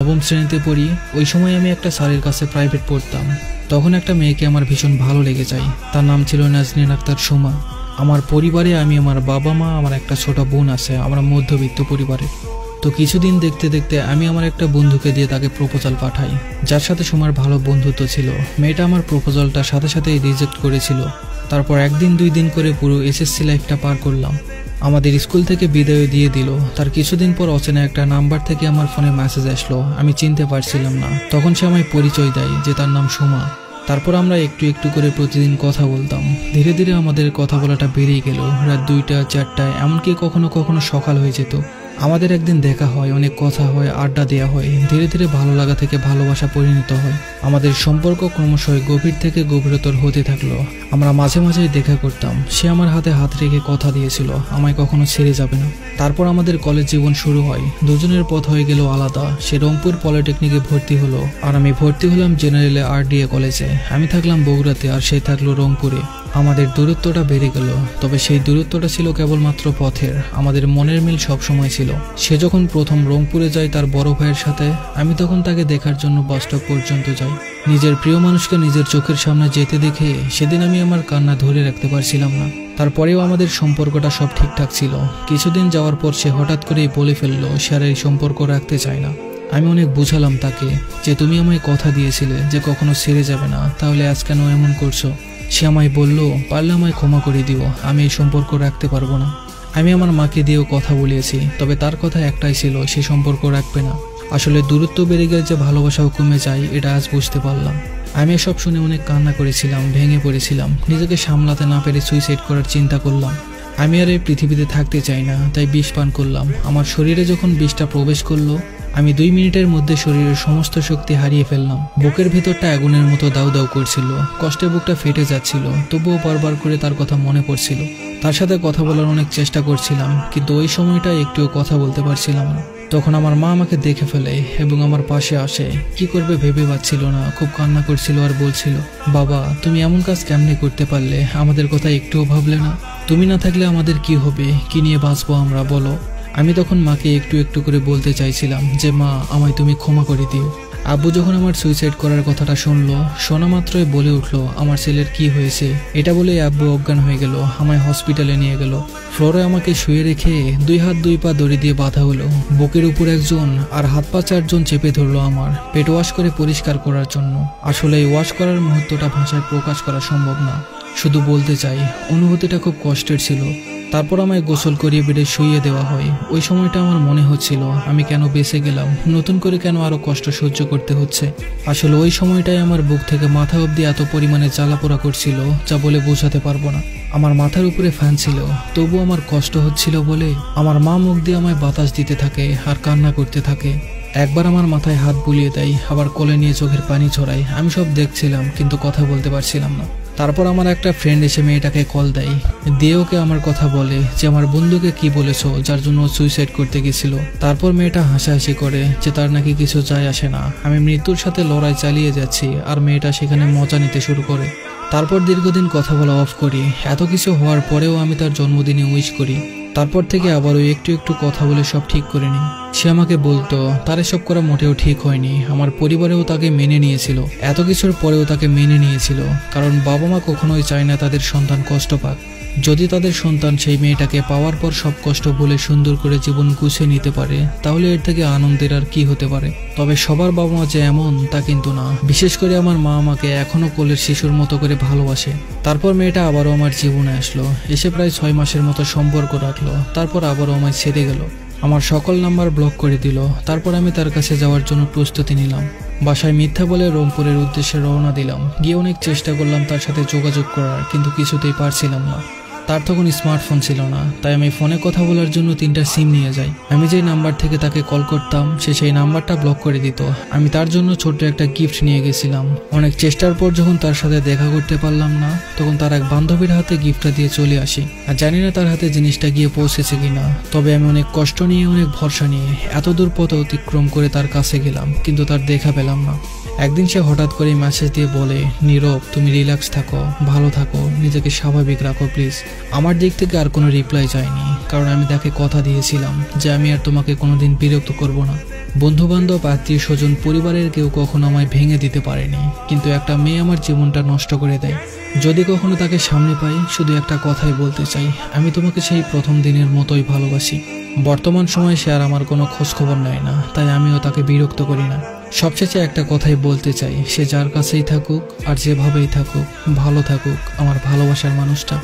নবম শ্রেণীতে পড়ি। ওই সময় আমি একটা স্যারের কাছে প্রাইভেট পড়তাম। তখন একটা মেয়েকে আমার ভীষণ ভালো লেগে যায়। তার নাম ছিল নাজনীন আক্তার সুমা। আমার পরিবারে আমি, আমার বাবা মা, আমার একটা ছোট বোন আছে। আমরা মধ্যবিত্ত পরিবারে। তো কিছুদিন দেখতে দেখতে আমি আমার একটা বন্ধুকে দিয়ে তাকে প্রপোজাল পাঠাই, যার সাথে সুমার ভালো বন্ধুত্ব ছিল। মেয়েটা আমার প্রপোজালটা সাথে সাথেই রিজেক্ট করেছিল। তারপর একদিন দুই দিন করে পুরো এসএসসি লাইফটা পার করলাম। আমাদের স্কুল থেকে বিদায় দিয়ে দিল। তার কিছুদিন পর অচেনা একটা নাম্বার থেকে আমার ফোনে মেসেজ আসলো। আমি চিনতে পারছিলাম না। তখন সে আমায় পরিচয় দেয় যে তার নাম সুমা। তারপর আমরা একটু একটু করে প্রতিদিন কথা বলতাম। ধীরে ধীরে আমাদের কথা বলাটা বেড়েই গেল। রাত 2টা 4টায়, এমনকি কখনো কখনো সকাল হয়ে যেত। আমাদের একদিন দেখা হয়, অনেক কথা হয়, আড্ডা দেওয়া হয়। ধীরে ধীরে ভালো লাগা থেকে ভালোবাসা পরিণত হয়। আমাদের সম্পর্ক ক্রমশই গভীর থেকে গভীরতর হতে থাকলো। আমরা মাঝে মাঝেই দেখা করতাম। সে আমার হাতে হাত রেখে কথা দিয়েছিল আমায় কখনো ছেড়ে যাবে না। তারপর আমাদের কলেজ জীবন শুরু হয়। দুজনের পথ হয়ে গেল আলাদা। সে রংপুর পলিটেকনিকে ভর্তি হলো, আর আমি ভর্তি হলাম জেনারেলে RDA কলেজে। আমি থাকলাম বগুড়াতে, আর সে থাকলো রংপুরে। আমাদের দূরত্বটা বেড়ে গেল, তবে সেই দূরত্বটা ছিল কেবলমাত্র পথের। আমাদের মনের মিল সব সময় ছিল। সে যখন প্রথম রংপুরে যায় তার বড় ভাইয়ের সাথে, আমি তখন তাকে দেখার জন্য বাস স্টপ পর্যন্ত যাই। নিজের প্রিয় মানুষকে নিজের চোখের সামনে যেতে দেখে সেদিন আমি আমার কান্না ধরে রাখতে পারছিলাম না। তারপরেও আমাদের সম্পর্কটা সব ঠিকঠাক ছিল। কিছুদিন যাওয়ার পর সে হঠাৎ করেই বলে ফেললো সে আর এই সম্পর্ক রাখতে চায় না। আমি অনেক বুঝালাম তাকে যে তুমি আমায় কথা দিয়েছিলে যে কখনো ছেড়ে যাবে না, তাহলে আজ কেন এমন করছো। সে আমায় বলল, পারলে আমায় ক্ষমা করে দিও, আমি এই সম্পর্ক রাখতে পারবো না। আমি আমার মাকে দিয়েও কথা বলিয়েছি, তবে তার কথা একটাই ছিল, সে সম্পর্ক রাখবে না। আসলে দূরত্ব বেড়ে গেলে যে ভালোবাসাও কমে যায়, এটা আজ বুঝতে পারলাম। আমি এসব শুনে অনেক কান্না করেছিলাম, ভেঙে পড়েছিলাম। নিজেকে সামলাতে না পেরে সুইসাইড করার চিন্তা করলাম। আমি আর এই পৃথিবীতে থাকতে চাই না, তাই বিষ পান করলাম। আমার শরীরে যখন বিষটা প্রবেশ করলো, আমি 2 মিনিটের মধ্যে শরীরের সমস্ত শক্তি হারিয়ে ফেললাম। বুকের ভেতরটা আগুনের মতো দাউ দাউ করছিল। কষ্টে বুকটা ফেটে যাচ্ছিল। তবুও বারবার করে তার কথা মনে পড়ছিল। তার সাথে কথা বলার অনেক চেষ্টা করছিলাম, কিন্তু ওই সময়টা একটুও কথা বলতে পারছিলাম না। তখন আমার মা আমাকে দেখে ফেলে এবং আমার পাশে আসে। কি করবে ভেবে পাচ্ছিল না, খুব কান্না করছিল আর বলছিল, বাবা তুমি এমন কাজ কেমনে করতে পারলে, আমাদের কথা একটুও ভাবলে না। তুমি না থাকলে আমাদের কি হবে, কি নিয়ে বাঁচবো আমরা, বলো। আমি তখন মাকে একটু একটু করে বলতে চাইছিলাম যে মা, আমায় তুমি ক্ষমা করে দিও। আব্বু যখন আমার সুইসাইড করার কথাটা শুনলো, শোনা মাত্রই বলে উঠলো আমার ছেলের কি হয়েছে। এটা বলে আব্বু অজ্ঞান হয়ে গেল। আমায় হসপিটালে নিয়ে গেল। ফ্লোরে আমাকে শুয়ে রেখে 2 হাত 2 পা দড়ি দিয়ে বাঁধা হলো। বুকের উপর একজন আর হাত পা 4 জন চেপে ধরলো আমার, পেট ওয়াশ করে পরিষ্কার করার জন্য। আসলে এই ওয়াশ করার মুহূর্তটা ভাষায় প্রকাশ করা সম্ভব না। শুধু বলতে চাই অনুভূতিটা খুব কষ্টের ছিল। তারপর আমায় গোসল করিয়ে বেডে শুইয়ে দেওয়া হয়। ওই সময়টা আমার মনে হচ্ছিল আমি কেন বেঁচে গেলাম, নতুন করে কেন আরো কষ্ট সহ্য করতে হচ্ছে। আসলে ওই সময়টাই আমার বুক থেকে মাথা অবধি এত পরিমাণে জ্বালাপোড়া করছিল যা বলে বোঝাতে পারবো না। আমার মাথার উপরে ফ্যান ছিল, তবু আমার কষ্ট হচ্ছিল বলে আমার মা মুখ দিয়ে আমায় বাতাস দিতে থাকে আর কান্না করতে থাকে। একবার আমার মাথায় হাত বুলিয়ে দেয়, আবার কোলে নিয়ে চোখের পানি ছড়ায়। আমি সব দেখছিলাম, কিন্তু কথা বলতে পারছিলাম না। তারপর আমার একটা ফ্রেন্ড এসে মেয়েটাকে কল দেয়, দিয়ে ওকে আমার কথা বলে যে আমার বন্ধুকে কি বলেছো যার জন্য সুইসাইড করতে গেছিল। তারপর মেয়েটা হাসাহাসি করে যে তার নাকি কিছু যায় আসে না, আমি মৃত্যুর সাথে লড়াই চালিয়ে যাচ্ছি। আর মেয়েটা সেখানে মজা নিতে শুরু করে। তারপর দীর্ঘদিন কথা বলা অফ করি। এত কিছু হওয়ার পরেও আমি তার জন্মদিনে উইশ করি। তারপর থেকে আবারও একটু একটু কথা বলে সব ঠিক করে নিই। সে আমাকে বলতো তার এসব করা মোটেও ঠিক হয়নি। আমার পরিবারেও তাকে মেনে নিয়েছিল। এত কিছুর পরেও তাকে মেনে নিয়েছিল, কারণ বাবা মা কখনোই চায় না তাদের সন্তান কষ্ট পাক। যদি তাদের সন্তান সেই মেয়েটাকে পাওয়ার পর সব কষ্ট ভুলে সুন্দর করে জীবন গুছিয়ে নিতে পারে, তাহলে এর থেকে আনন্দের আর কি হতে পারে। তবে সবার বাবা মা যে এমন তা কিন্তু না। বিশেষ করে আমার মা আমাকে এখনো কোলের শিশুর মতো করে ভালোবাসে। তারপর মেয়েটা আবারও আমার জীবনে আসলো। এসে প্রায় 6 মাসের মতো সম্পর্ক রাখলো। তারপর আবারও আমায় ছেড়ে গেল। আমার সকল নাম্বার ব্লক করে দিল। তারপর আমি তার কাছে যাওয়ার জন্য প্রস্তুতি নিলাম। বাসায় মিথ্যা বলে রংপুরের উদ্দেশ্যে রওনা দিলাম। গিয়ে অনেক চেষ্টা করলাম তার সাথে যোগাযোগ করার, কিন্তু কিছুতেই পারছিলাম না। তার তখন স্মার্টফোন ছিল না, তাই আমি ফোনে কথা বলার জন্য 3টা সিম নিয়ে যাই। আমি যেই নাম্বার থেকে তাকে কল করতাম সে সেই নাম্বারটা ব্লক করে দিত। আমি তার জন্য ছোট্ট একটা গিফট নিয়ে গেছিলাম। অনেক চেষ্টার পর যখন তার সাথে দেখা করতে পারলাম না, তখন তার এক বান্ধবীর হাতে গিফটটা দিয়ে চলে আসি। আর জানি না তার হাতে জিনিসটা গিয়ে পৌঁছেছে কিনা। তবে আমি অনেক কষ্ট নিয়ে, অনেক ভরসা নিয়ে এত দূর পথ অতিক্রম করে তার কাছে গেলাম, কিন্তু তার দেখা পেলাম না। একদিন সে হঠাৎ করে মেসেজ দিয়ে বলে, নীরব তুমি রিল্যাক্স থাকো, ভালো থাকো, নিজেকে স্বাভাবিক রাখো প্লিজ। আমার দিক থেকে আর কোনো রিপ্লাই যায়নি, কারণ আমি তাকে কথা দিয়েছিলাম যে আমি আর তোমাকে কোনোদিন বিরক্ত করব না। বন্ধু বান্ধব, আত্মীয় স্বজন, পরিবারের কেউ কখনো আমায় ভেঙে দিতে পারেনি, কিন্তু একটা মেয়ে আমার জীবনটা নষ্ট করে দেয়। যদি কখনো তাকে সামনে পাই, শুধু একটা কথাই বলতে চাই, আমি তোমাকে সেই প্রথম দিনের মতোই ভালোবাসি। বর্তমান সময়ে সে আর আমার কোনো খোঁজ খবর নেয় না, তাই আমিও তাকে বিরক্ত করি না। সবশেষে একটা কথাই বলতে চাই, সে যার কাছেই থাকুক আর যেভাবেই থাকুক, ভালো থাকুক আমার ভালোবাসার মানুষটা।